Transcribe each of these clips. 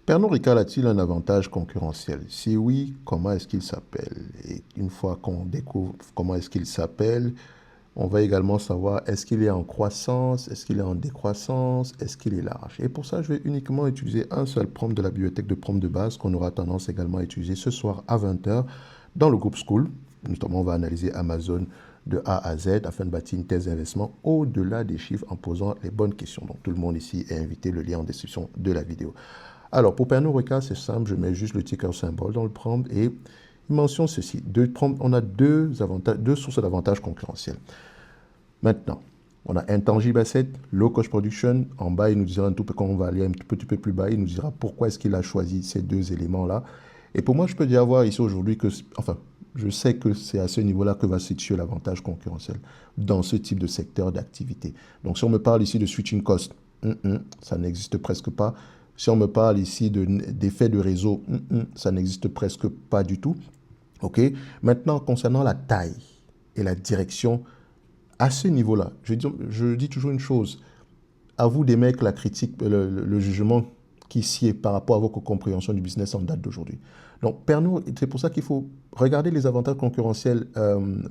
Pernod Ricard a-t-il un avantage concurrentiel? Si oui, comment est-ce qu'il s'appelle? Et une fois qu'on découvre comment est-ce qu'il s'appelle, on va également savoir est-ce qu'il est en croissance, est-ce qu'il est en décroissance, est-ce qu'il est large. Et pour ça, je vais uniquement utiliser un seul prompt de la bibliothèque de prompts de base qu'on aura tendance également à utiliser ce soir à 20 heures dans le groupe School. Notamment, on va analyser Amazon de A à Z afin de bâtir une thèse d'investissement au-delà des chiffres en posant les bonnes questions. Donc, tout le monde ici est invité, le lien en description de la vidéo. Alors, pour Pernod Ricard, c'est simple, je mets juste le ticker symbole dans le prompt et il mentionne ceci. On a deux sources d'avantages concurrentiels. Maintenant, on a Intangible Asset, Low Cost Production. En bas, il nous dira un tout peu, quand on va aller un petit peu plus bas, il nous dira pourquoi est-ce qu'il a choisi ces deux éléments-là. Et pour moi, je peux dire voir ici aujourd'hui que, enfin, je sais que c'est à ce niveau-là que va se situer l'avantage concurrentiel dans ce type de secteur d'activité. Donc, si on me parle ici de switching cost, ça n'existe presque pas. Si on me parle ici d'effet de réseau, ça n'existe presque pas du tout. OK? Maintenant, concernant la taille et la direction, à ce niveau-là, je dis toujours une chose. À vous d'émettre la critique, le jugement qui sied par rapport à votre compréhension du business en date d'aujourd'hui. Donc, Pernod, c'est pour ça qu'il faut regarder les avantages concurrentiels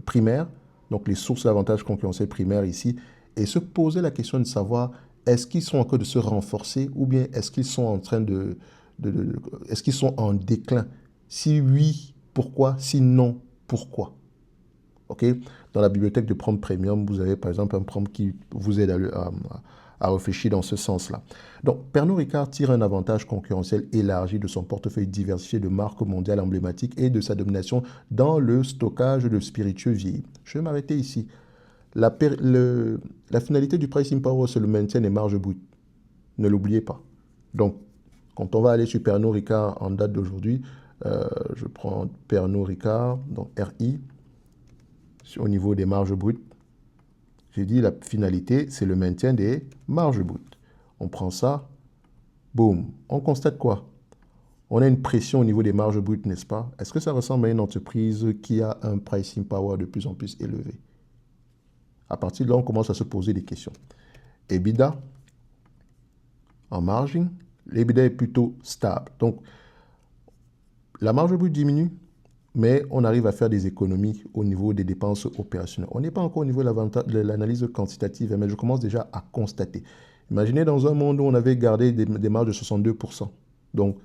primaires, donc les sources d'avantages concurrentiels primaires ici, et se poser la question de savoir est-ce qu'ils sont en train de se renforcer ou bien est-ce qu'ils sont en train est-ce qu'ils sont en déclin? Si oui, pourquoi? Si non, pourquoi? OK? Dans la bibliothèque de prompt premium, vous avez par exemple un prompt qui vous aide à réfléchir dans ce sens-là. Donc, Pernod Ricard tire un avantage concurrentiel élargi de son portefeuille diversifié de marques mondiales emblématiques et de sa domination dans le stockage de spiritueux vieillis. Je vais m'arrêter ici. La finalité du pricing power, c'est le maintien des marges brutes. Ne l'oubliez pas. Donc, quand on va aller sur Pernod Ricard en date d'aujourd'hui, je prends Pernod Ricard, donc RI, au niveau des marges brutes. J'ai dit la finalité, c'est le maintien des marges brutes. On prend ça, boum. On constate quoi? On a une pression au niveau des marges brutes, n'est-ce pas? Est-ce que ça ressemble à une entreprise qui a un pricing power de plus en plus élevé? À partir de là, on commence à se poser des questions. EBITDA, en margin, l'EBITDA est plutôt stable. Donc, la marge brute diminue, mais on arrive à faire des économies au niveau des dépenses opérationnelles. On n'est pas encore au niveau de l'analyse quantitative, mais je commence déjà à constater. Imaginez dans un monde où on avait gardé des marges de 62%, donc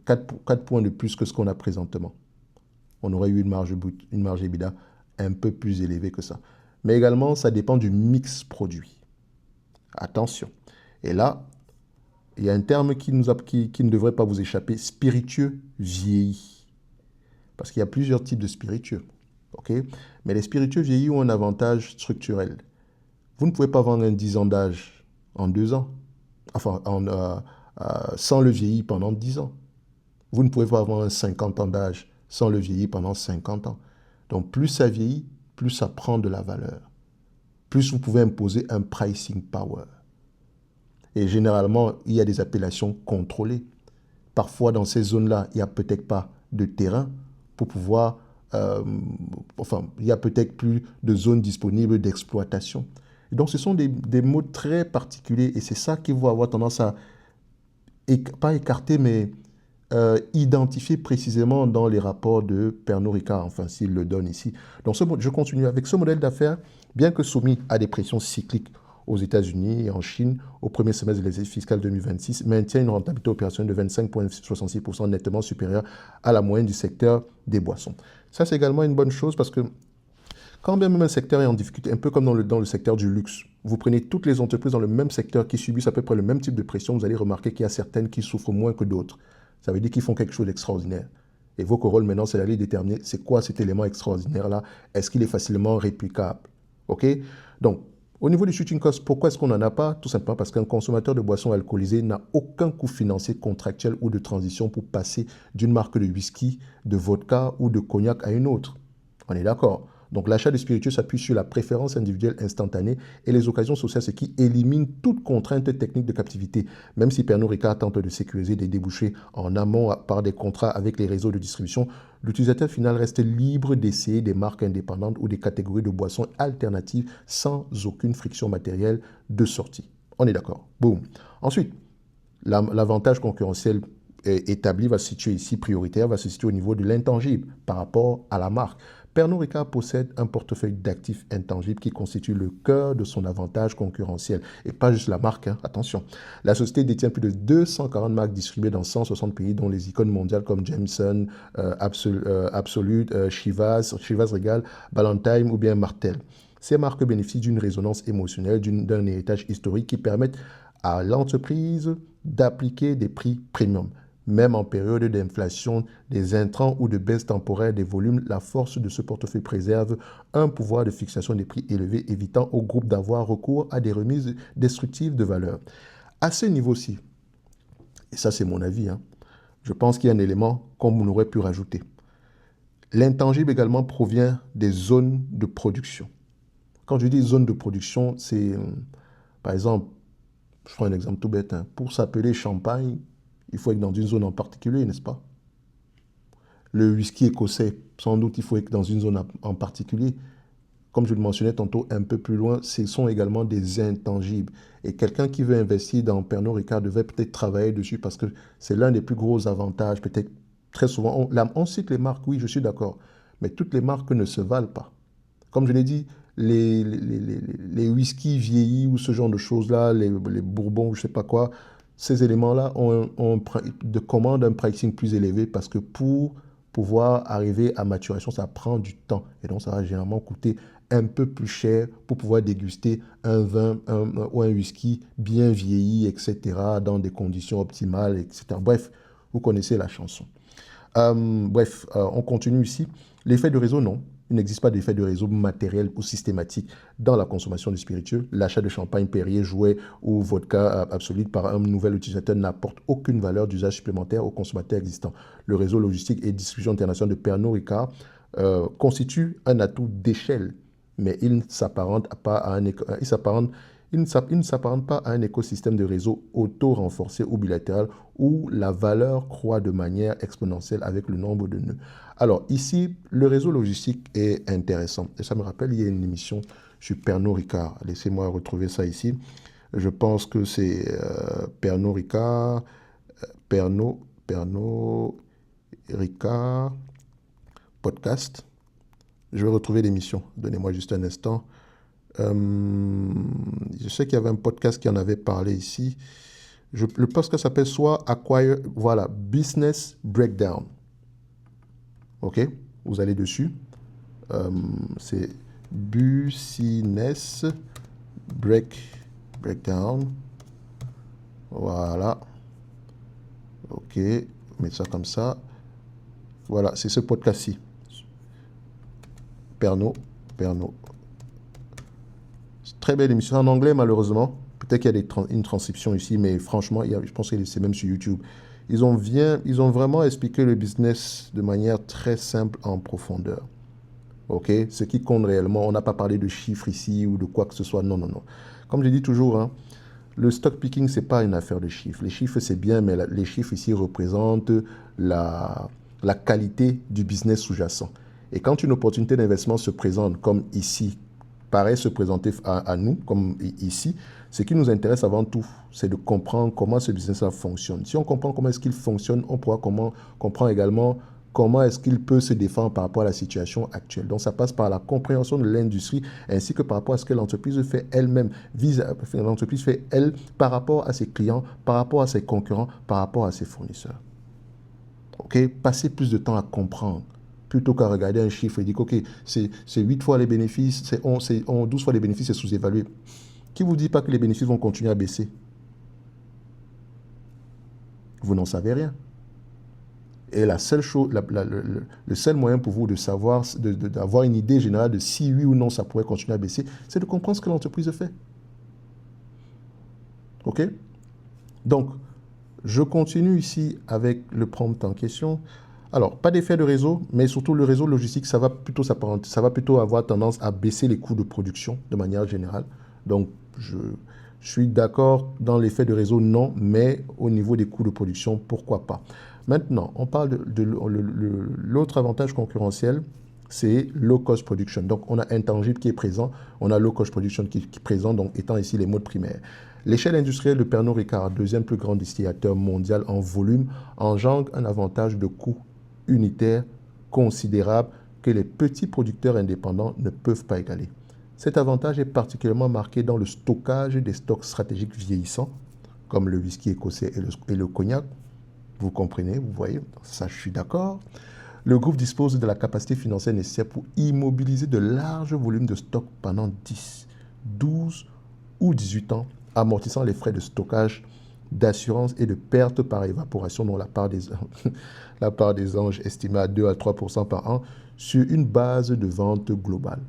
4 points de plus que ce qu'on a présentement. On aurait eu une marge EBITDA un peu plus élevée que ça. Mais également, ça dépend du mix produit. Attention. Et là, il y a un terme qui ne devrait pas vous échapper, spiritueux vieillis. Parce qu'il y a plusieurs types de spiritueux. Okay? Mais les spiritueux vieillis ont un avantage structurel. Vous ne pouvez pas vendre un 10 ans d'âge en 2 ans. Enfin, sans le vieillir pendant 10 ans. Vous ne pouvez pas avoir un 50 ans d'âge sans le vieillir pendant 50 ans. Donc, plus ça vieillit, plus ça prend de la valeur. Plus vous pouvez imposer un pricing power. Et généralement, il y a des appellations contrôlées. Parfois, dans ces zones-là, il n'y a peut-être pas de terrain pour pouvoir... il n'y a peut-être plus de zones disponibles d'exploitation. Donc, ce sont des mots très particuliers et c'est ça qui va avoir tendance à, pas écarter, mais identifier précisément dans les rapports de Pernod Ricard, enfin, s'il le donne ici. Donc, je continue avec ce modèle d'affaires, bien que soumis à des pressions cycliques aux États-Unis et en Chine au premier semestre de l'exercice fiscal 2026, maintient une rentabilité opérationnelle de 25,66% nettement supérieure à la moyenne du secteur des boissons. Ça, c'est également une bonne chose parce que quand bien même un secteur est en difficulté, un peu comme dans le secteur du luxe, vous prenez toutes les entreprises dans le même secteur qui subissent à peu près le même type de pression, vous allez remarquer qu'il y a certaines qui souffrent moins que d'autres. Ça veut dire qu'ils font quelque chose d'extraordinaire. Et votre rôle maintenant, c'est d'aller déterminer c'est quoi cet élément extraordinaire-là, est-ce qu'il est facilement réplicable? OK? Donc, au niveau du switching cost, pourquoi est-ce qu'on n'en a pas? Tout simplement parce qu'un consommateur de boissons alcoolisées n'a aucun coût financier contractuel ou de transition pour passer d'une marque de whisky, de vodka ou de cognac à une autre. On est d'accord? Donc l'achat de spiritueux s'appuie sur la préférence individuelle instantanée et les occasions sociales, ce qui élimine toute contrainte technique de captivité. Même si Pernod Ricard tente de sécuriser des débouchés en amont par des contrats avec les réseaux de distribution, l'utilisateur final reste libre d'essayer des marques indépendantes ou des catégories de boissons alternatives sans aucune friction matérielle de sortie. On est d'accord? Boum. Ensuite, L'avantage concurrentiel établi va se situer ici, prioritaire, va se situer au niveau de l'intangible par rapport à la marque. Pernod Ricard possède un portefeuille d'actifs intangibles qui constitue le cœur de son avantage concurrentiel. Et pas juste la marque, hein, attention. La société détient plus de 240 marques distribuées dans 160 pays, dont les icônes mondiales comme Jameson, Absolute, Chivas Regal, Ballantine ou bien Martell. Ces marques bénéficient d'une résonance émotionnelle, d'un héritage historique qui permettent à l'entreprise d'appliquer des prix premium. Même en période d'inflation, des intrants ou de baisse temporaire des volumes, la force de ce portefeuille préserve un pouvoir de fixation des prix élevé, évitant au groupe d'avoir recours à des remises destructives de valeur. À ce niveau-ci, et ça c'est mon avis, hein, je pense qu'il y a un élément qu'on aurait pu rajouter. L'intangible également provient des zones de production. Quand je dis zone de production, c'est, par exemple, je prends un exemple tout bête, hein, pour s'appeler Champagne, il faut être dans une zone en particulier, n'est-ce pas? Le whisky écossais, sans doute, il faut être dans une zone en particulier. Comme je le mentionnais tantôt un peu plus loin, ce sont également des intangibles. Et quelqu'un qui veut investir dans Pernod Ricard devait peut-être travailler dessus parce que c'est l'un des plus gros avantages. Peut-être très souvent, on cite les marques, oui, je suis d'accord, mais toutes les marques ne se valent pas. Comme je l'ai dit, les whiskies vieillis ou ce genre de choses-là, les bourbons ou je ne sais pas quoi, ces éléments-là commandent un pricing plus élevé parce que pour pouvoir arriver à maturation, ça prend du temps. Et donc, ça va généralement coûter un peu plus cher pour pouvoir déguster un vin ou un whisky bien vieilli, etc., dans des conditions optimales, etc. Bref, vous connaissez la chanson. On continue ici. L'effet de réseau, non. Il n'existe pas d'effet de réseau matériel ou systématique dans la consommation de spiritueux. L'achat de champagne, Perrier, Jouet ou vodka Absolute par un nouvel utilisateur n'apporte aucune valeur d'usage supplémentaire aux consommateurs existants. Le réseau logistique et distribution internationale de Pernod Ricard constitue un atout d'échelle, mais il ne s'apparente pas à un écosystème de réseau auto-renforcé ou bilatéral où la valeur croît de manière exponentielle avec le nombre de nœuds. Alors ici, le réseau logistique est intéressant. Et ça me rappelle, il y a une émission sur Pernod Ricard. Laissez-moi retrouver ça ici. Je pense que c'est Pernod Ricard, Pernod Ricard podcast. Je vais retrouver l'émission. Donnez-moi juste un instant. Je sais qu'il y avait un podcast qui en avait parlé ici. Le podcast s'appelle soit Acquire, voilà, Business Breakdown. Ok, vous allez dessus. C'est Business Breakdown. Voilà. Ok, mettre ça comme ça. Voilà, c'est ce podcast-ci. Pernod. Très belle émission en anglais, malheureusement. Peut-être qu'il y a une transcription ici, mais franchement, je pense que c'est même sur YouTube. Ils ont vraiment expliqué le business de manière très simple en profondeur. Ok, ce qui compte réellement, on n'a pas parlé de chiffres ici ou de quoi que ce soit. Non. Comme je dis toujours, hein, le stock picking, ce n'est pas une affaire de chiffres. Les chiffres, c'est bien, mais les chiffres ici représentent la qualité du business sous-jacent. Et quand une opportunité d'investissement se présente, comme ici, paraît se présenter à nous, comme ici, ce qui nous intéresse avant tout, c'est de comprendre comment ce business-là fonctionne. Si on comprend comment est-ce qu'il fonctionne, on pourra comprendre également comment est-ce qu'il peut se défendre par rapport à la situation actuelle. Donc, ça passe par la compréhension de l'industrie ainsi que par rapport à ce que l'entreprise fait elle-même, l'entreprise fait elle par rapport à ses clients, par rapport à ses concurrents, par rapport à ses fournisseurs. Ok, passer plus de temps à comprendre plutôt qu'à regarder un chiffre et dire que okay, c'est 8 fois les bénéfices, c'est 12 fois les bénéfices, c'est sous-évalué. Qui ne vous dit pas que les bénéfices vont continuer à baisser? Vous n'en savez rien. Et la seule chose, le seul moyen pour vous de savoir, d'avoir une idée générale de si oui ou non ça pourrait continuer à baisser, c'est de comprendre ce que l'entreprise fait. OK? Donc, je continue ici avec le prompt en question. Alors, pas d'effet de réseau, mais surtout le réseau logistique, ça va plutôt avoir tendance à baisser les coûts de production de manière générale. Donc, je suis d'accord dans l'effet de réseau, non, mais au niveau des coûts de production, pourquoi pas. Maintenant, on parle de l'autre avantage concurrentiel, c'est low cost production. Donc, on a intangible qui est présent, on a low cost production qui est présent, donc étant ici les modes primaires. L'échelle industrielle de Pernod Ricard, deuxième plus grand distillateur mondial en volume, engendre un avantage de coût unitaire considérable que les petits producteurs indépendants ne peuvent pas égaler. Cet avantage est particulièrement marqué dans le stockage des stocks stratégiques vieillissants, comme le whisky écossais et le cognac. Vous comprenez, vous voyez, ça je suis d'accord. Le groupe dispose de la capacité financière nécessaire pour immobiliser de larges volumes de stock pendant 10, 12 ou 18 ans, amortissant les frais de stockage, d'assurance et de perte par évaporation dont la part des anges estimée à 2 à 3% par an sur une base de vente globale.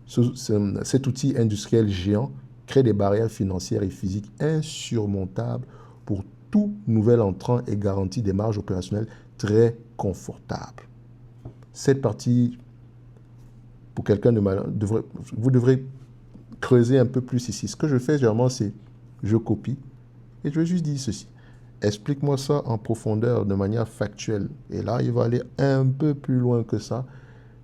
Cet outil industriel géant crée des barrières financières et physiques insurmontables pour tout nouvel entrant et garantit des marges opérationnelles très confortables. Cette partie, pour quelqu'un de malin, vous devrez creuser un peu plus ici. Ce que je fais généralement, c'est je copie et je vais juste dire ceci. Explique-moi ça en profondeur, de manière factuelle. Et là, il va aller un peu plus loin que ça.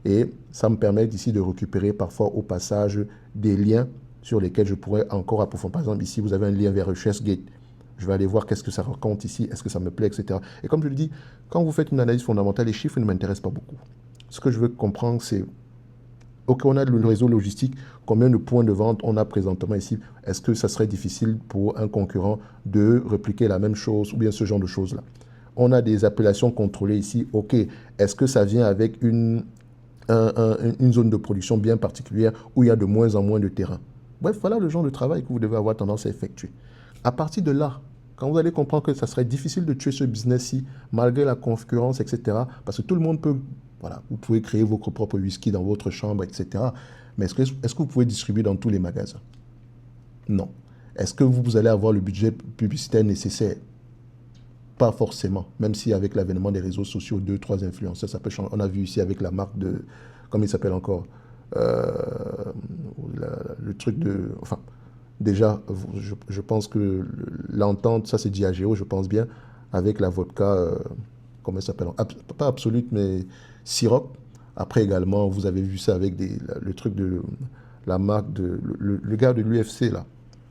Et ça me permet d'ici de récupérer parfois au passage des liens sur lesquels je pourrais encore approfondir. Par exemple, ici, vous avez un lien vers RechercheGate. Je vais aller voir qu'est-ce que ça raconte ici, est-ce que ça me plaît, etc. Et comme je le dis, quand vous faites une analyse fondamentale, les chiffres ne m'intéressent pas beaucoup. Ce que je veux comprendre, c'est, OK, on a le réseau logistique, combien de points de vente on a présentement ici? Est-ce que ça serait difficile pour un concurrent de répliquer la même chose ou bien ce genre de choses-là? On a des appellations contrôlées ici, OK. Est-ce que ça vient avec une zone de production bien particulière où il y a de moins en moins de terrain? Bref, voilà le genre de travail que vous devez avoir tendance à effectuer. À partir de là, quand vous allez comprendre que ça serait difficile de tuer ce business-ci, malgré la concurrence, etc., parce que tout le monde peut, voilà, vous pouvez créer vos propres whisky dans votre chambre, etc., mais est-ce que vous pouvez distribuer dans tous les magasins? Non. Est-ce que vous allez avoir le budget publicitaire nécessaire? Pas forcément, même si avec l'avènement des réseaux sociaux, 2, 3 influenceurs, ça peut changer. On a vu ici avec la marque de, comment il s'appelle encore, le truc de, enfin, déjà, je pense que l'entente, ça c'est Diageo, je pense bien, avec la vodka, comment elle s'appelle? Pas Absolute, mais Ciroc. Après également, vous avez vu ça avec le truc de la marque de, le gars de l'UFC là,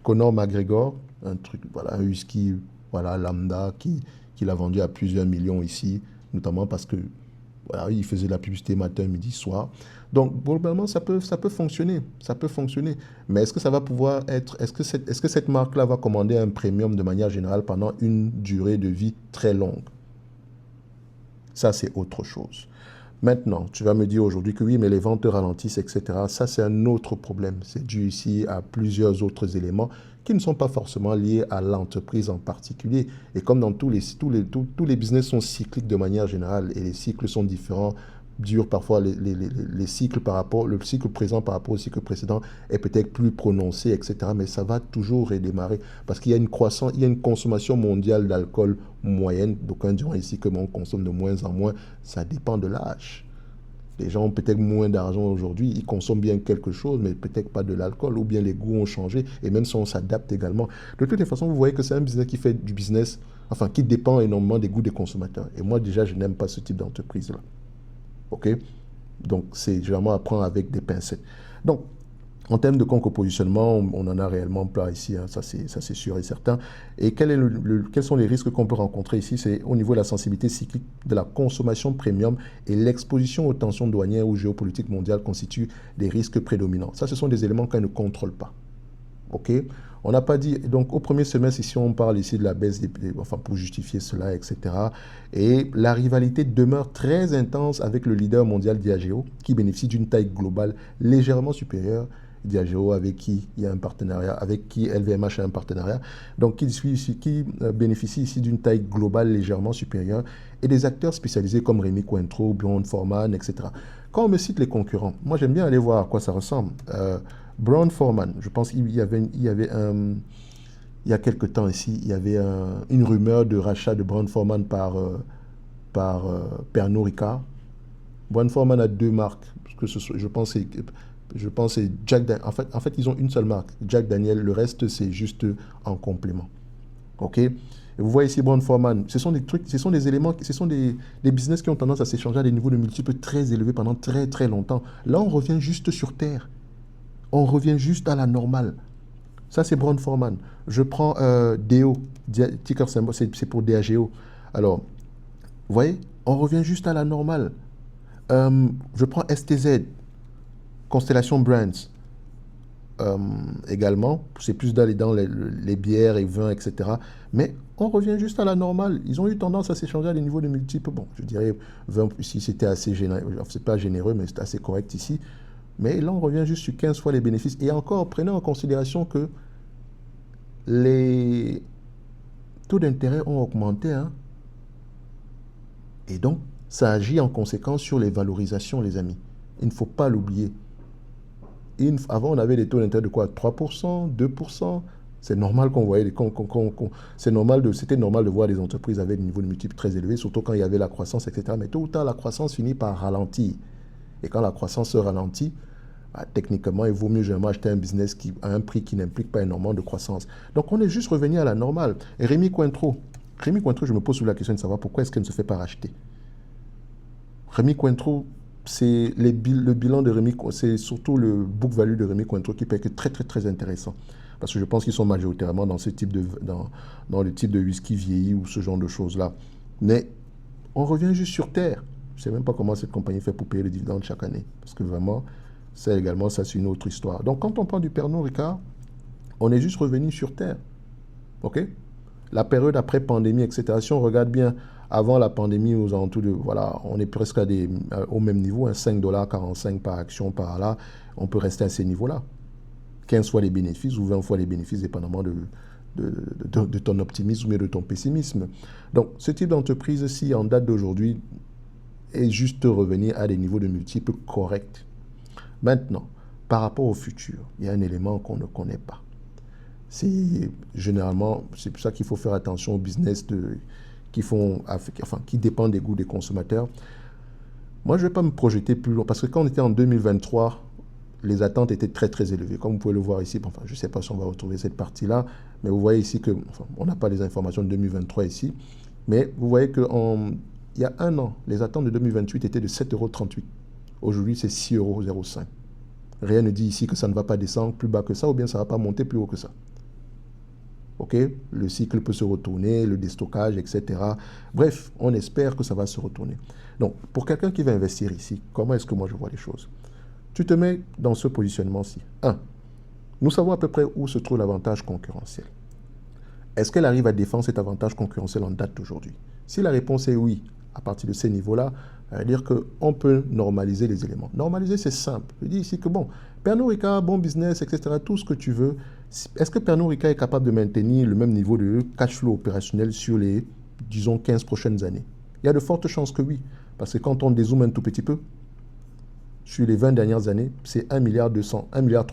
Conor McGregor, un truc, voilà, un whisky, voilà, lambda, qu'il a vendu à plusieurs millions ici, notamment parce que, voilà, il faisait de la publicité matin, midi, soir. Donc, globalement, ça peut fonctionner. Ça peut fonctionner. Mais est-ce que ça va pouvoir être... Est-ce que cette marque-là va commander un premium de manière générale pendant une durée de vie très longue? Ça, c'est autre chose. Maintenant, tu vas me dire aujourd'hui que oui, mais les ventes ralentissent, etc. Ça, c'est un autre problème. C'est dû ici à plusieurs autres éléments qui ne sont pas forcément liés à l'entreprise en particulier. Et comme dans tous les business sont cycliques de manière générale et les cycles sont différents, durent parfois les cycles par rapport, le cycle présent par rapport au cycle précédent est peut-être plus prononcé, etc. Mais ça va toujours redémarrer parce qu'il y a une croissance, il y a une consommation mondiale d'alcool moyenne. D'aucuns diront ici que on consomme de moins en moins. Ça dépend de l'âge. Les gens ont peut-être moins d'argent aujourd'hui, ils consomment bien quelque chose, mais peut-être pas de l'alcool, ou bien les goûts ont changé, et même si on s'adapte également. De toutes les façons, vous voyez que c'est un business qui fait du business, enfin, qui dépend énormément des goûts des consommateurs. Et moi, déjà, je n'aime pas ce type d'entreprise-là. OK? Donc, c'est généralement à prendre avec des pincettes. Donc, en termes de conco-positionnement, on en a réellement plein ici, hein, ça c'est sûr et certain. Et quels sont les risques qu'on peut rencontrer ici? C'est au niveau de la sensibilité cyclique de la consommation premium et l'exposition aux tensions douanières ou géopolitiques mondiales constituent des risques prédominants. Ça, ce sont des éléments qu'on ne contrôle pas. OK? On n'a pas dit, donc au premier semestre, ici on parle ici de la baisse, enfin pour justifier cela, etc. Et la rivalité demeure très intense avec le leader mondial Diageo, qui bénéficie d'une taille globale légèrement supérieure. Diageo, avec qui il y a un partenariat, avec qui LVMH a un partenariat, donc qui bénéficie ici d'une taille globale légèrement supérieure, et des acteurs spécialisés comme Rémy Cointreau, Brown-Forman, etc. Quand on me cite les concurrents, moi j'aime bien aller voir à quoi ça ressemble. Brown-Forman, je pense qu'il y avait il y a quelque temps ici, il y avait une rumeur de rachat de Brown-Forman par Pernod Ricard. Brown-Forman a 2 marques, parce que je pense que c'est Jack Daniel. En fait, ils ont une seule marque, Jack Daniel. Le reste, c'est juste en complément. OK? Et vous voyez ici Brown-Forman. Ce sont des trucs, ce sont des éléments, ce sont des business qui ont tendance à s'échanger à des niveaux de multiples très élevés pendant très, très longtemps. Là, on revient juste sur Terre. On revient juste à la normale. Ça, c'est Brown Forman. Je prends DO, ticker symbole, c'est pour DAGO. Alors, vous voyez, on revient juste à la normale. Je prends STZ, Constellation Brands. Également, c'est plus d'aller dans les bières et vins, etc. Mais on revient juste à la normale. Ils ont eu tendance à s'échanger à des niveaux de multiples. Bon, je dirais 20 ici, c'était assez généreux. C'est pas généreux, mais c'est assez correct ici. Mais là, on revient juste sur 15 fois les bénéfices. Et encore, prenez en considération que les taux d'intérêt ont augmenté. Hein. Et donc, ça agit en conséquence sur les valorisations, les amis. Il ne faut pas l'oublier. Avant, on avait des taux d'intérêt de quoi? 3%, 2%. C'est normal qu'on voyait c'était normal de voir des entreprises avec des niveaux de multiples très élevés, surtout quand il y avait la croissance, etc. Mais tôt ou tard, la croissance finit par ralentir. Et quand la croissance se ralentit, techniquement, il vaut mieux généralement acheter un business à un prix qui n'implique pas énormément de croissance. Donc, on est juste revenu à la normale. Et Rémi Cointreau, je me pose sur la question de savoir pourquoi est-ce qu'elle ne se fait pas racheter. Rémi Cointreau, c'est le bilan de Rémi, c'est surtout le book value de Rémi Cointreau qui peut être très, très, très intéressant. Parce que je pense qu'ils sont majoritairement dans dans le type de whisky vieilli ou ce genre de choses-là. Mais on revient juste sur terre. Je ne sais même pas comment cette compagnie fait pour payer le dividende chaque année. Parce que vraiment, ça également, ça c'est une autre histoire. Donc quand on parle du Pernod Ricard, on est juste revenu sur terre. OK? La période après pandémie, etc. Si on regarde bien, avant la pandémie, aux alentours de, voilà, on est presque au même niveau, hein, 5,45 $ par action par là, on peut rester à ces niveaux-là. 15 fois les bénéfices ou 20 fois les bénéfices, dépendamment de ton optimisme et de ton pessimisme. Donc, ce type d'entreprise-ci, en date d'aujourd'hui, est juste revenir à des niveaux de multiples corrects. Maintenant, par rapport au futur, il y a un élément qu'on ne connaît pas. Généralement, c'est pour ça qu'il faut faire attention aux business qui dépendent des goûts des consommateurs. Moi, je ne vais pas me projeter plus loin, parce que quand on était en 2023, les attentes étaient très très élevées. Comme vous pouvez le voir ici, enfin, je ne sais pas si on va retrouver cette partie-là, mais vous voyez ici que, on n'a pas les informations de 2023 ici, mais vous voyez qu'il y a un an, les attentes de 2028 étaient de 7,38 €. Aujourd'hui, c'est 6,05 €. Rien ne dit ici que ça ne va pas descendre plus bas que ça, ou bien ça ne va pas monter plus haut que ça. Ok, le cycle peut se retourner, le déstockage, etc. Bref, on espère que ça va se retourner. Donc, pour quelqu'un qui va investir ici, comment est-ce que moi je vois les choses? Tu te mets dans ce positionnement-ci. 1. Nous savons à peu près où se trouve l'avantage concurrentiel. Est-ce qu'elle arrive à défendre cet avantage concurrentiel en date d'aujourd'hui? Si la réponse est oui, à partir de ces niveaux-là, ça veut dire qu'on peut normaliser les éléments. Normaliser, c'est simple. Je dis ici que bon, Pernod Ricard, bon business, etc., tout ce que tu veux. Est-ce que Pernod Ricard est capable de maintenir le même niveau de cash flow opérationnel sur les, disons, 15 prochaines années? Il y a de fortes chances que oui. Parce que quand on dézoome un tout petit peu, sur les 20 dernières années, c'est 1,2 milliard, 1,3 milliard.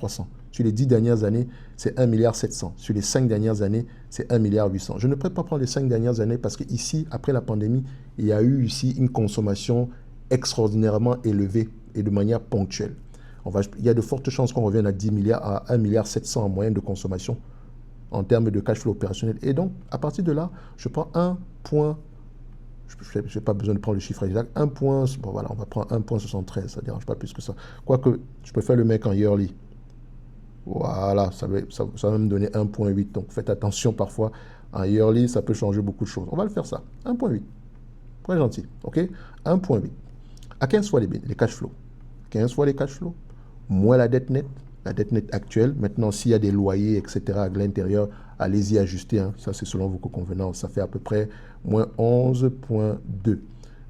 Sur les 10 dernières années, c'est 1,7 milliard. Sur les 5 dernières années, c'est 1,8 milliard. Je ne peux pas prendre les 5 dernières années parce qu'ici, après la pandémie, il y a eu ici une consommation extraordinairement élevée et de manière ponctuelle. Il y a de fortes chances qu'on revienne à 10 milliards, à 1,7 milliard en moyenne de consommation en termes de cash flow opérationnel. Et donc, à partir de là, je prends un point. Je n'ai pas besoin de prendre le chiffre exact. Un point, bon voilà, on va prendre 1,73, ça ne dérange pas plus que ça. Quoique, je peux faire le mec en yearly. Voilà, ça va me donner 1,8. Donc, faites attention parfois. En yearly, ça peut changer beaucoup de choses. On va le faire ça. 1,8. Très gentil. OK? 1,8. À 15 fois les cash flows. 15 fois les cash flows, moins la dette nette actuelle. Maintenant, s'il y a des loyers, etc., à l'intérieur, allez-y ajuster. Hein. Ça, c'est selon vos convenances. Ça fait à peu près moins 11,2.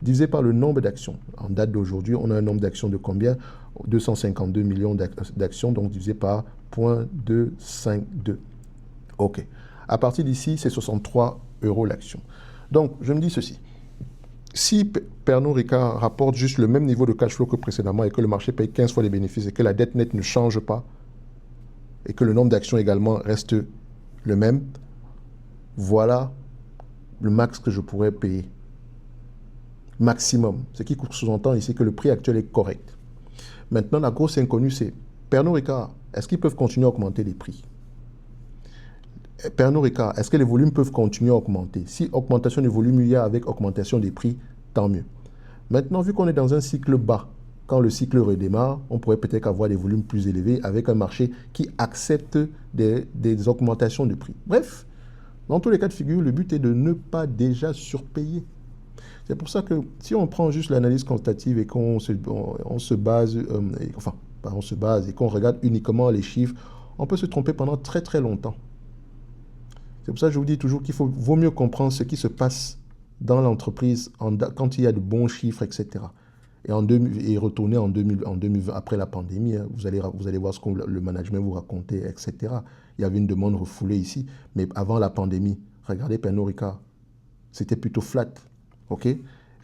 Divisé par le nombre d'actions. En date d'aujourd'hui, on a un nombre d'actions de combien? 252 millions d'actions, donc divisé par 0,252. OK. À partir d'ici, c'est 63 € l'action. Donc, je me dis ceci. Si Pernod Ricard rapporte juste le même niveau de cash flow que précédemment et que le marché paye 15 fois les bénéfices et que la dette nette ne change pas et que le nombre d'actions également reste le même, voilà le max que je pourrais payer. Maximum. Ce qui sous-entend ici que le prix actuel est correct. Maintenant, la grosse inconnue, c'est Pernod Ricard, est-ce qu'ils peuvent continuer à augmenter les prix? Pernod Ricard, est-ce que les volumes peuvent continuer à augmenter? Si augmentation des volumes il y a avec augmentation des prix, tant mieux. Maintenant, vu qu'on est dans un cycle bas, quand le cycle redémarre, on pourrait peut-être avoir des volumes plus élevés avec un marché qui accepte des augmentations de prix. Bref, dans tous les cas de figure, le but est de ne pas déjà surpayer. C'est pour ça que si on prend juste l'analyse quantitative et qu'on se base, on se base et qu'on regarde uniquement les chiffres, on peut se tromper pendant très très longtemps. C'est pour ça que je vous dis toujours qu'il vaut mieux comprendre ce qui se passe dans l'entreprise quand il y a de bons chiffres, etc. Et retourner en 2020, après la pandémie, hein, vous allez voir ce que le management vous racontait, etc. Il y avait une demande refoulée ici, mais avant la pandémie, regardez Pernod Ricard, c'était plutôt flat. Ok?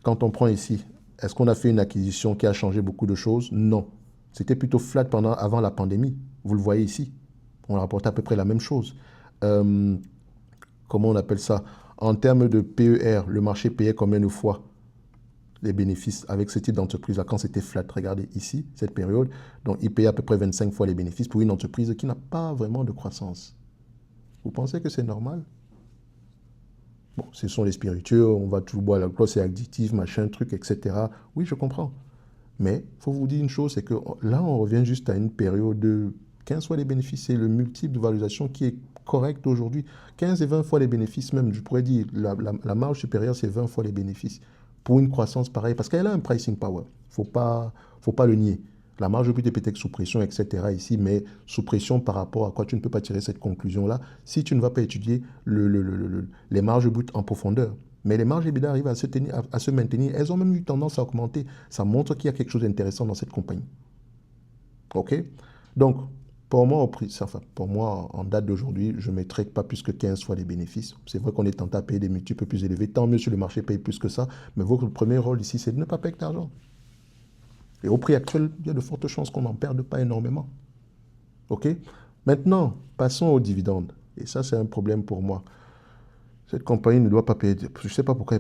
Quand on prend ici, est-ce qu'on a fait une acquisition qui a changé beaucoup de choses? Non. C'était plutôt flat avant la pandémie. Vous le voyez ici. On rapporte à peu près la même chose. Comment on appelle ça? En termes de PER, le marché payait combien de fois les bénéfices avec ce type d'entreprise-là quand c'était flat? Regardez ici, cette période. Donc, il payait à peu près 25 fois les bénéfices pour une entreprise qui n'a pas vraiment de croissance. Vous pensez que c'est normal? Bon, ce sont les spiritueux, on va tout boire, l'alcool c'est addictif, machin, truc, etc. Oui, je comprends. Mais il faut vous dire une chose, c'est que là, on revient juste à une période de 15 fois les bénéfices. C'est le multiple de valorisation qui est correct aujourd'hui. 15 et 20 fois les bénéfices même, je pourrais dire, la marge supérieure, c'est 20 fois les bénéfices. Pour une croissance pareille, parce qu'elle a un pricing power. Faut pas le nier. La marge brute est peut-être sous pression, etc. ici, mais sous pression par rapport à quoi tu ne peux pas tirer cette conclusion-là si tu ne vas pas étudier les marges brutes en profondeur. Mais les marges EBITDA arrivent à se maintenir. Elles ont même eu tendance à augmenter. Ça montre qu'il y a quelque chose d'intéressant dans cette compagnie. OK? Donc, pour moi, en date d'aujourd'hui, je ne mettrai pas plus que 15 fois les bénéfices. C'est vrai qu'on est tenté à payer des multiples plus élevés. Tant mieux si le marché paye plus que ça. Mais votre premier rôle ici, c'est de ne pas payer d'argent. Et au prix actuel, il y a de fortes chances qu'on n'en perde pas énormément. OK? Maintenant, passons aux dividendes. Et ça, c'est un problème pour moi. Cette compagnie ne doit pas payer. Je ne sais pas pourquoi.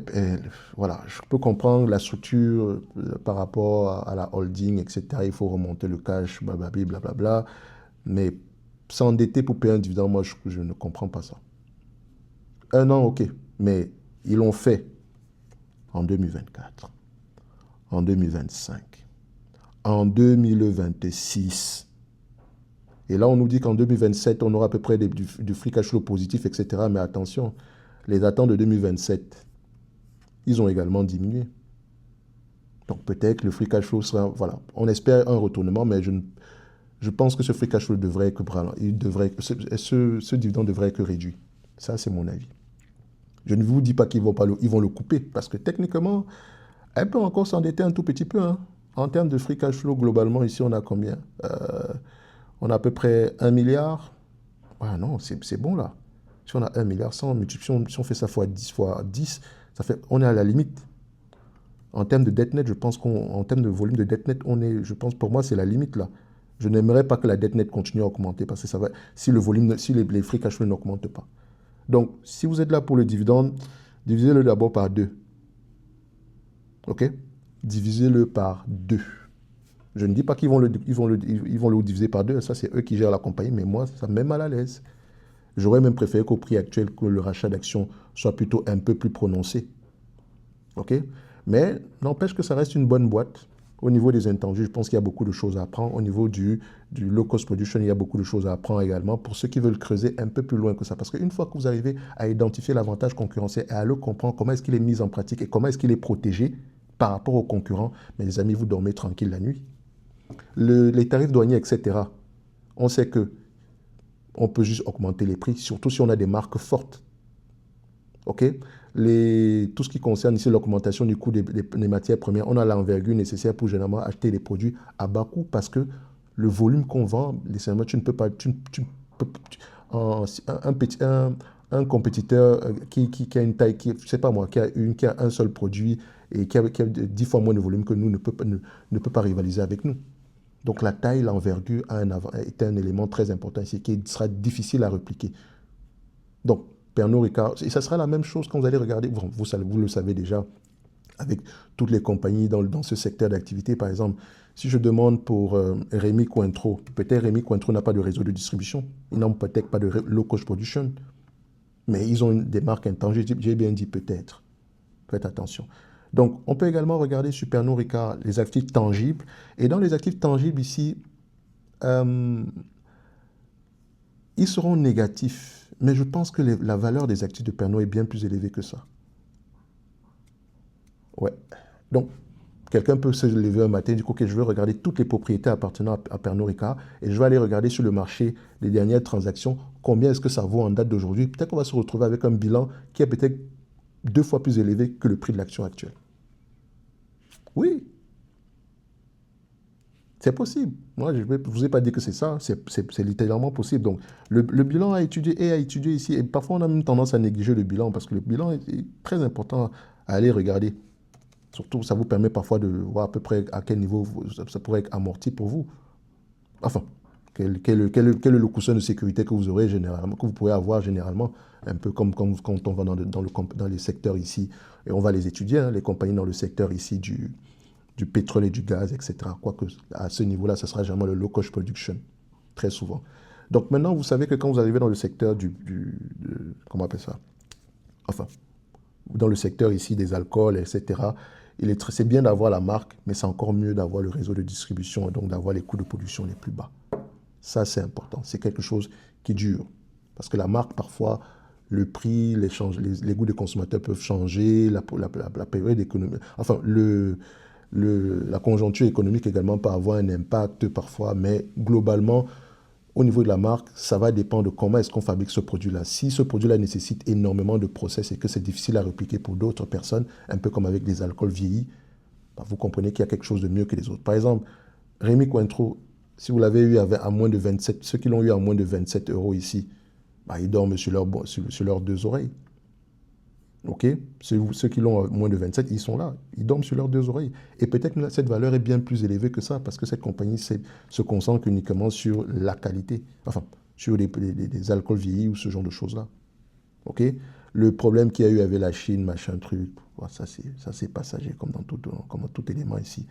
Voilà, je peux comprendre la structure par rapport à la holding, etc. Il faut remonter le cash, blablabla, blablabla. Mais s'endetter pour payer un dividende, moi, je ne comprends pas ça. Un an, ok. Mais ils l'ont fait en 2024, en 2025, en 2026. Et là, on nous dit qu'en 2027, on aura à peu près du free cash flow positif, etc. Mais attention, les attentes de 2027, ils ont également diminué. Donc peut-être que le free cash flow sera... Voilà, on espère un retournement, mais je pense que ce free cash flow devrait être... Ce dividende devrait être réduit. Ça, c'est mon avis. Je ne vous dis pas qu'ils vont le couper, parce que techniquement, elle peut encore s'endetter un tout petit peu. Hein. En termes de free cash flow, globalement, ici, on a combien on a à peu près 1 milliard. Ah non, c'est bon là. Si on a 1 milliard 100, si on fait ça fois 10, on est à la limite. En termes de dette nette, je pense qu'en termes de volume de dette nette, je pense pour moi, c'est la limite là. Je n'aimerais pas que la dette nette continue à augmenter parce que ça va, si les free cash flow n'augmentent pas. Donc, si vous êtes là pour le dividende, divisez-le d'abord par 2. OK? Divisez-le par 2. Je ne dis pas qu'ils vont le diviser par 2. Ça, c'est eux qui gèrent la compagnie. Mais moi, ça me met mal à l'aise. J'aurais même préféré qu'au prix actuel, que le rachat d'actions soit plutôt un peu plus prononcé. OK? Mais n'empêche que ça reste une bonne boîte. Au niveau des intendus, je pense qu'il y a beaucoup de choses à apprendre. Au niveau du low cost production, il y a beaucoup de choses à apprendre également pour ceux qui veulent creuser un peu plus loin que ça. Parce qu'une fois que vous arrivez à identifier l'avantage concurrentiel et à le comprendre, comment est-ce qu'il est mis en pratique et comment est-ce qu'il est protégé par rapport aux concurrents, mes amis, vous dormez tranquille la nuit. Les tarifs douaniers, etc. On sait que on peut juste augmenter les prix, surtout si on a des marques fortes. OK? Tout ce qui concerne ici l'augmentation du coût des matières premières, on a l'envergure nécessaire pour généralement acheter les produits à bas coût parce que le volume qu'on vend, tu ne peux pas... un compétiteur qui a une taille, je sais pas moi, qui a un seul produit et qui a 10 fois moins de volume que nous, ne peut pas rivaliser avec nous. Donc la taille, l'envergure est un élément très important ici qui sera difficile à répliquer. Donc, Pernod Ricard, et ça sera la même chose quand vous allez regarder, vous le savez déjà, avec toutes les compagnies dans ce secteur d'activité. Par exemple, si je demande pour Rémy Cointreau, peut-être Rémy Cointreau n'a pas de réseau de distribution, ils n'ont peut-être pas de low cost production, mais ils ont des marques intangibles, j'ai bien dit peut-être. Faites attention. Donc, on peut également regarder sur Pernod Ricard les actifs tangibles. Et dans les actifs tangibles ici, ils seront négatifs. Mais je pense que la valeur des actifs de Pernod est bien plus élevée que ça. Ouais. Donc, quelqu'un peut se lever un matin et dire, OK, je veux regarder toutes les propriétés appartenant à Pernod Ricard et je vais aller regarder sur le marché les dernières transactions, combien est-ce que ça vaut en date d'aujourd'hui. Peut-être qu'on va se retrouver avec un bilan qui est peut-être 2 fois plus élevé que le prix de l'action actuelle. Oui, c'est possible. Moi, je ne vous ai pas dit que c'est ça, c'est littéralement possible. Donc, le bilan à étudier et à étudier ici. Et parfois, on a même tendance à négliger le bilan parce que le bilan est très important à aller regarder. Surtout, ça vous permet parfois de voir à peu près à quel niveau ça pourrait être amorti pour vous. Enfin, quel est le coussin de sécurité que vous aurez généralement, que vous pourrez avoir généralement, un peu comme quand on va dans les secteurs ici, et on va les étudier, hein, les compagnies dans le secteur ici du pétrole et du gaz, etc. Quoique à ce niveau-là, ce sera généralement le low-cost production, très souvent. Donc maintenant, vous savez que quand vous arrivez dans le secteur comment on appelle ça? Enfin, dans le secteur ici des alcools, etc., c'est bien d'avoir la marque, mais c'est encore mieux d'avoir le réseau de distribution et donc d'avoir les coûts de production les plus bas. Ça, c'est important. C'est quelque chose qui dure. Parce que la marque, parfois, le prix, les goûts des consommateurs peuvent changer, la période économique. Enfin, la conjoncture économique également peut avoir un impact parfois, mais globalement, au niveau de la marque, ça va dépendre de comment est-ce qu'on fabrique ce produit-là. Si ce produit-là nécessite énormément de process et que c'est difficile à répliquer pour d'autres personnes, un peu comme avec des alcools vieillis, bah, vous comprenez qu'il y a quelque chose de mieux que les autres. Par exemple, Rémy Cointreau, si vous l'avez eu à moins de 27, ceux qui l'ont eu à moins de 27 euros ici, bah, ils dorment sur leurs deux oreilles. OK? Ceux qui l'ont à moins de 27, ils sont là. Ils dorment sur leurs deux oreilles. Et peut-être que cette valeur est bien plus élevée que ça, parce que cette compagnie se concentre uniquement sur la qualité. Enfin, sur des alcools vieillis ou ce genre de choses-là. OK? Le problème qu'il y a eu avec la Chine, machin truc, ça c'est passager comme dans tout élément ici.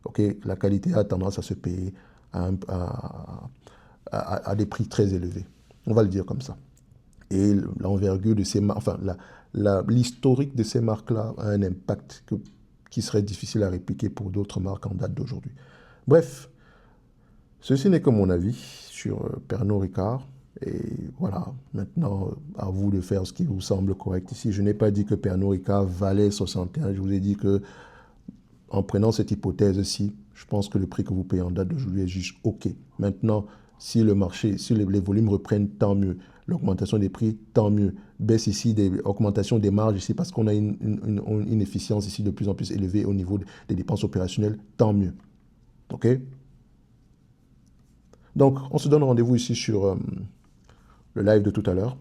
OK? La qualité a tendance à se payer à des prix très élevés. On va le dire comme ça. Et l'envergure de ces marques, enfin, l'historique de ces marques-là a un impact qui serait difficile à répliquer pour d'autres marques en date d'aujourd'hui. Bref, ceci n'est que mon avis sur Pernod Ricard. Et voilà, maintenant, à vous de faire ce qui vous semble correct ici. Je n'ai pas dit que Pernod Ricard valait 61. Je vous ai dit que, en prenant cette hypothèse-ci, je pense que le prix que vous payez en date d'aujourd'hui est juste OK. Maintenant, si le marché, si les volumes reprennent, tant mieux. L'augmentation des prix, tant mieux. Baisse ici, augmentation des marges ici, parce qu'on a une efficience ici de plus en plus élevée au niveau des dépenses opérationnelles, tant mieux. OK? Donc, on se donne rendez-vous ici sur le live de tout à l'heure,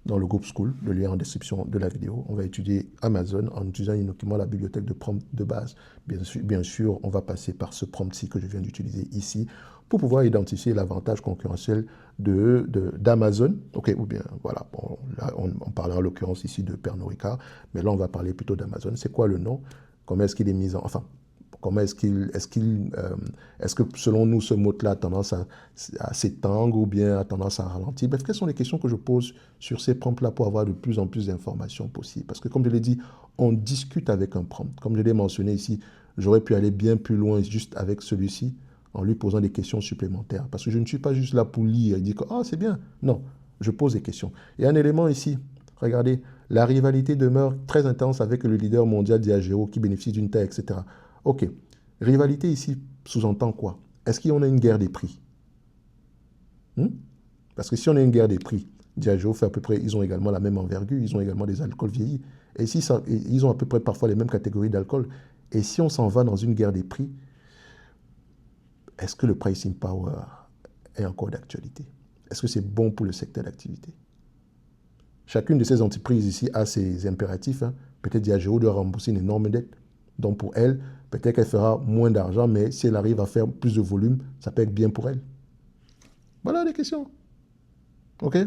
dans le groupe School, le lien en description de la vidéo. On va étudier Amazon en utilisant uniquement la bibliothèque de prompt de base. Bien sûr, on va passer par ce prompt-ci que je viens d'utiliser ici pour pouvoir identifier l'avantage concurrentiel d'Amazon. OK, ou bien, voilà, bon, là, on parlera en l'occurrence ici de Pernod Ricard, mais là, on va parler plutôt d'Amazon. C'est quoi le nom? Comment est-ce qu'il est mis en... Enfin, comment est-ce que selon nous, ce mot-là a tendance à s'étendre ou bien a tendance à ralentir? Bref, quelles sont les questions que je pose sur ces prompts-là pour avoir de plus en plus d'informations possibles? Parce que comme je l'ai dit, on discute avec un prompt. Comme je l'ai mentionné ici, j'aurais pu aller bien plus loin juste avec celui-ci en lui posant des questions supplémentaires. Parce que je ne suis pas juste là pour lire et dire que c'est bien. Non, je pose des questions. Et un élément ici, regardez, la rivalité demeure très intense avec le leader mondial Diageo qui bénéficie d'une taille, etc. OK. Rivalité ici sous-entend quoi? Est-ce qu'on a une guerre des prix? Parce que si on a une guerre des prix, Diageo fait à peu près, ils ont également la même envergure, ils ont également des alcools vieillis. Et si ils ont à peu près parfois les mêmes catégories d'alcool. Et si on s'en va dans une guerre des prix, est-ce que le pricing power est encore d'actualité? Est-ce que c'est bon pour le secteur d'activité? Chacune de ces entreprises ici a ses impératifs. Peut-être Diageo doit rembourser une énorme dette. Donc pour elle, peut-être qu'elle fera moins d'argent, mais si elle arrive à faire plus de volume, ça peut être bien pour elle. Voilà les questions. OK?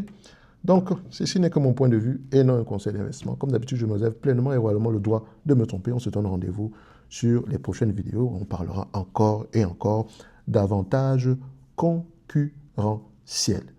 Donc, ceci n'est que mon point de vue et non un conseil d'investissement. Comme d'habitude, je me réserve pleinement et royalement le droit de me tromper. On se donne rendez-vous sur les prochaines vidéos. On parlera encore et encore d'avantages concurrentiels.